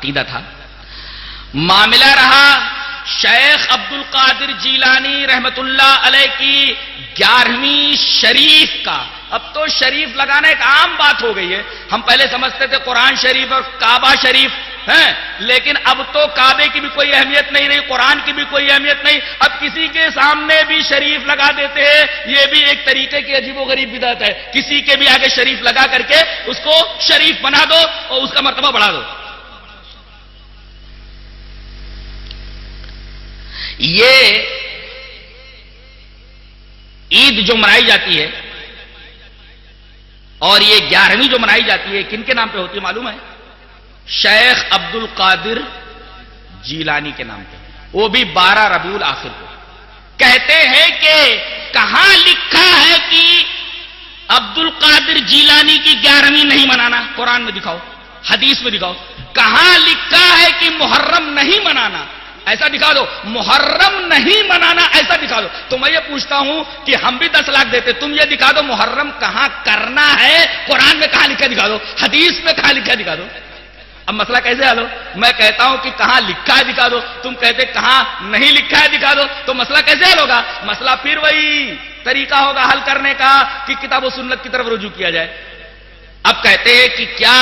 عقیدہ تھا. معاملہ رہا شیخ عبد القادر جیلانی رحمت اللہ علیہ کی 11ویں شریف کا. اب تو شریف لگانا ایک عام بات ہو گئی ہے. ہم پہلے سمجھتے تھے قرآن شریف اور کعبہ شریف ہیں، لیکن اب تو کعبے کی بھی کوئی اہمیت نہیں رہی، قرآن کی بھی کوئی اہمیت نہیں. اب کسی کے سامنے بھی شریف لگا دیتے ہیں. یہ بھی ایک طریقے کی عجیب و غریب بدعت ہے. کسی کے بھی آگے شریف لگا کر کے اس کو شریف بنا دو اور اس کا مرتبہ بڑھا دو. یہ عید جو منائی جاتی ہے اور یہ 11ویں جو منائی جاتی ہے کن کے نام پہ ہوتی ہے معلوم ہے؟ شیخ عبد القادر جیلانی کے نام پہ. وہ بھی 12 ربیع الاخر کو. کہتے ہیں کہ کہاں لکھا ہے کہ عبد القادر جیلانی کی 11ویں نہیں منانا؟ قرآن میں دکھاؤ، حدیث میں دکھاؤ. کہاں لکھا ہے کہ محرم نہیں منانا؟ ایسا دکھا دو. محرم نہیں منانا ایسا دکھا دو. تو میں یہ پوچھتا ہوں کہ ہم بھی 10 لاکھ دیتے، تم یہ دکھا دو محرم کہاں کرنا ہے. قرآن میں کہاں لکھا دکھا دو، حدیث میں کہاں لکھا دکھا دو. اب مسئلہ کیسے حل ہو؟ میں کہتا ہوں کہ کہاں لکھا ہے دکھا دو، تم کہتے کہاں نہیں لکھا ہے دکھا دو. تو مسئلہ کیسے حل ہوگا؟ مسئلہ پھر وہی طریقہ ہوگا حل کرنے کا کہ کتاب و سنت کی طرف رجوع کیا جائے. اب کہتے ہیں کہ کیا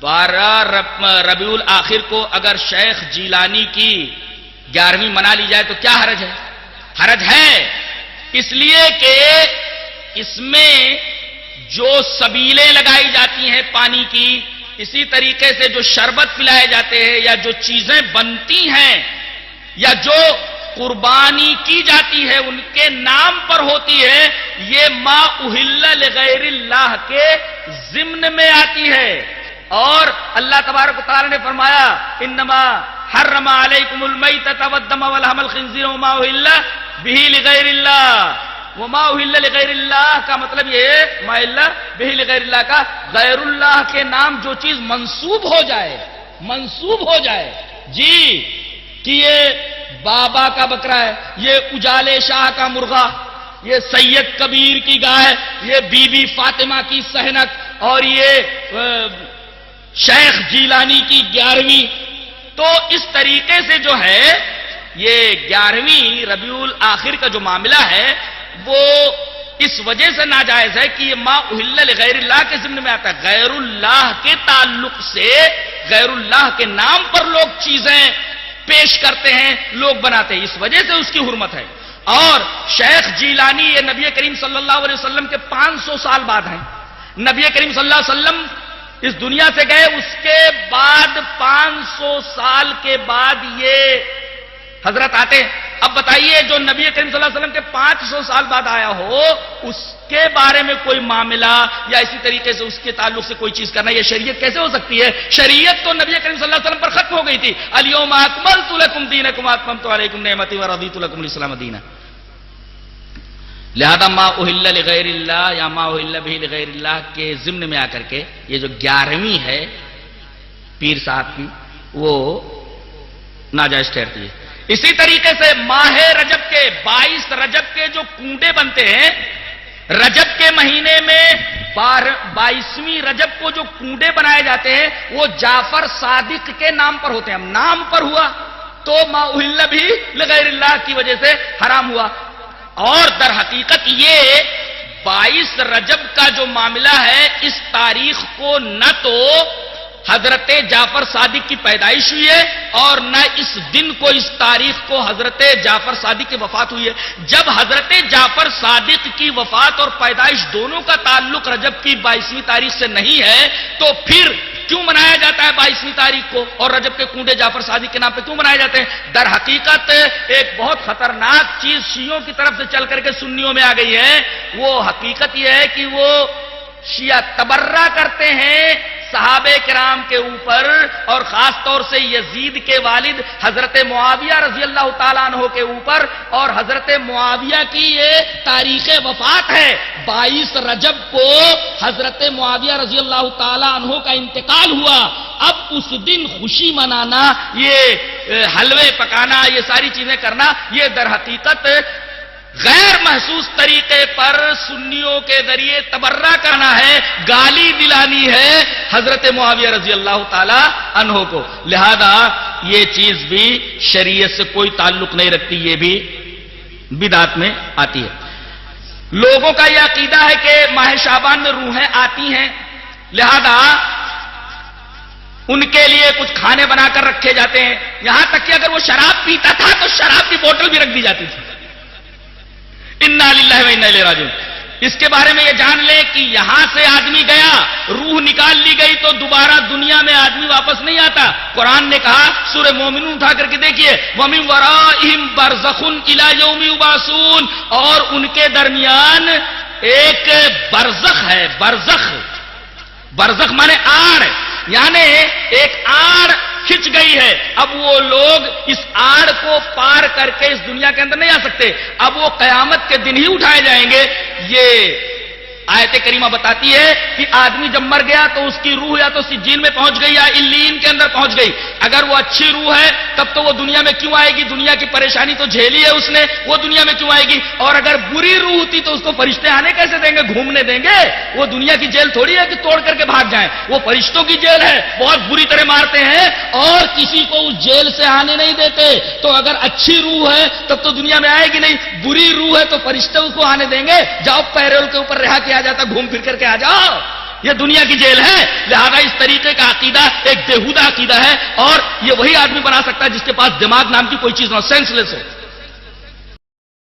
12 ربیع الاخر کو اگر شیخ جیلانی کی 11ویں منا لی جائے تو کیا حرج ہے؟ حرج ہے اس لیے کہ اس میں جو سبیلیں لگائی جاتی ہیں پانی کی، اسی طریقے سے جو شربت پلائے جاتے ہیں یا جو چیزیں بنتی ہیں یا جو قربانی کی جاتی ہے ان کے نام پر ہوتی ہے. یہ ما اہل لغیر اللہ کے ضمن میں آتی ہے. اور اللہ تبارک و تعالی نے فرمایا انما حرم علیکم المیتۃ والدم ولحم الخنزیر وما اہل بہ لغیر اللہ. وما اہل لغیر اللہ کا مطلب یہ ہے ما اہل بہ لغیر اللہ کا غیر اللہ کے نام جو چیز منسوب ہو جائے جی کہ یہ بابا کا بکرا ہے، یہ اجالے شاہ کا مرغا، یہ سید کبیر کی گائے، یہ بی بی فاطمہ کی سہنک، اور یہ شیخ جیلانی کی 11ویں. تو اس طریقے سے جو ہے یہ 11ویں ربیع الاخر کا جو معاملہ ہے وہ اس وجہ سے ناجائز ہے کہ یہ ما اہل لغیر اللہ کے ضمن میں آتا ہے. غیر اللہ کے تعلق سے غیر اللہ کے نام پر لوگ چیزیں پیش کرتے ہیں، لوگ بناتے ہیں، اس وجہ سے اس کی حرمت ہے. اور شیخ جیلانی یہ نبی کریم صلی اللہ علیہ وسلم کے 500 سال بعد ہیں. نبی کریم صلی اللہ علیہ وسلم اس دنیا سے گئے، اس کے بعد 500 سال کے بعد یہ حضرت آتے. اب بتائیے جو نبی کریم صلی اللہ علیہ وسلم کے 500 سال بعد آیا ہو اس کے بارے میں کوئی معاملہ یا اسی طریقے سے اس کے تعلق سے کوئی چیز کرنا یہ شریعت کیسے ہو سکتی ہے؟ شریعت تو نبی کریم صلی اللہ علیہ وسلم پر ختم ہو گئی تھی. الیوم اکملت لکم دینکم واتممت علیکم نعمتی ورضیت لکم الاسلام دینا. لہذا ما اہل لغیر اللہ یا ما اہل بہ لغیر اللہ کے ضمن میں آ کر کے یہ جو 11ویں ہے پیر صاحب کی وہ ناجائز ٹھہرتی ہے. اسی طریقے سے ماہ رجب کے 22 رجب کے جو کنڈے بنتے ہیں، رجب کے مہینے میں 22ویں رجب کو جو کنڈے بنائے جاتے ہیں وہ جعفر صادق کے نام پر ہوتے ہیں. نام پر ہوا تو ما اہل بھی لغیر اللہ کی وجہ سے حرام ہوا. اور در حقیقت یہ 22 رجب کا جو معاملہ ہے اس تاریخ کو نہ تو حضرت جعفر صادق کی پیدائش ہوئی ہے اور نہ اس دن کو اس تاریخ کو حضرت جعفر صادق کی وفات ہوئی ہے. جب حضرت جعفر صادق کی وفات اور پیدائش دونوں کا تعلق رجب کی 22ویں تاریخ سے نہیں ہے تو پھر کیوں منایا جاتا ہے 22ویں تاریخ کو؟ اور رجب کے کنڈے جعفر صادق کے نام پہ کیوں منائے جاتے ہیں؟ در حقیقت ایک بہت خطرناک چیز شیعوں کی طرف سے چل کر کے سنیوں میں آ گئی ہے. وہ حقیقت یہ ہے کہ وہ شیعہ تبرہ کرتے ہیں صحابہ کرام کے اوپر اور خاص طور سے یزید کے والد حضرت معاویہ رضی اللہ تعالیٰ عنہ کے اوپر. اور حضرت معاویہ کی یہ تاریخ وفات ہے. 22 رجب کو حضرت معاویہ رضی اللہ تعالیٰ عنہ کا انتقال ہوا. اب اس دن خوشی منانا، یہ حلوے پکانا، یہ ساری چیزیں کرنا، یہ در حقیقت غیر محسوس طریقے پر سنیوں کے ذریعے تبرہ کرنا ہے، گالی دلانی ہے حضرت معاویہ رضی اللہ تعالی عنہ کو. لہذا یہ چیز بھی شریعت سے کوئی تعلق نہیں رکھتی، یہ بھی بدعت میں آتی ہے. لوگوں کا یہ عقیدہ ہے کہ ماہ شعبان میں روحیں آتی ہیں، لہذا ان کے لیے کچھ کھانے بنا کر رکھے جاتے ہیں. یہاں تک کہ اگر وہ شراب پیتا تھا تو شراب کی بوتل بھی رکھ دی جاتی تھی. انا للہ و انا الیہ راجعون. اس کے بارے میں یہ جان لیں کہ یہاں سے آدمی گیا، روح نکال لی گئی تو دوبارہ دنیا میں آدمی واپس نہیں آتا. قرآن نے کہا، سورہ مومنون اٹھا کر کے دیکھیے، وَمِن وَرَائِهِمْ بَرْزَخٌ إِلَىٰ يَوْمِ يُبْعَثُونَ، اور ان کے درمیان ایک برزخ ہے. برزخ مانے آڑ، یعنی ایک آڑ کھچ گئی ہے. اب وہ لوگ اس آڑ کو پار کر کے اس دنیا کے اندر نہیں آ سکتے. اب وہ قیامت کے دن ہی اٹھائے جائیں گے. یہ آیت کریمہ بتاتی ہے کہ آدمی جب مر گیا تو اس کی روح یا تو سجین میں پہنچ گئی یا علین کے اندر پہنچ گئی. اگر وہ اچھی روح ہے تب تو وہ دنیا میں کیوں آئے گی؟ دنیا کی پریشانی تو جھیلی ہے اس نے، وہ دنیا میں کیوں آئے گی؟ اور اگر بری روح ہوتی تو اس کو فرشتے آنے کیسے دیں گے، گھومنے دیں گے؟ وہ دنیا کی جیل تھوڑی ہے کہ توڑ کر کے بھاگ جائیں. وہ فرشتوں کی جیل ہے، بہت بری طرح مارتے ہیں اور کسی کو اس جیل سے آنے نہیں دیتے. تو اگر اچھی روح ہے تب تو دنیا میں آئے گی نہیں، بری روح ہے تو فرشتے اس کو آنے دیں گے؟ جاؤ پیرول کے اوپر رہا کیا جاتا، گھوم پھر کر کے آ جاؤ. یہ دنیا کی جیل ہے. لہذا اس طریقے کا عقیدہ ایک بےہودہ عقیدہ ہے، اور یہ وہی آدمی بنا سکتا ہے جس کے پاس دماغ نام کی کوئی چیز نہ، سینس لیس ہو.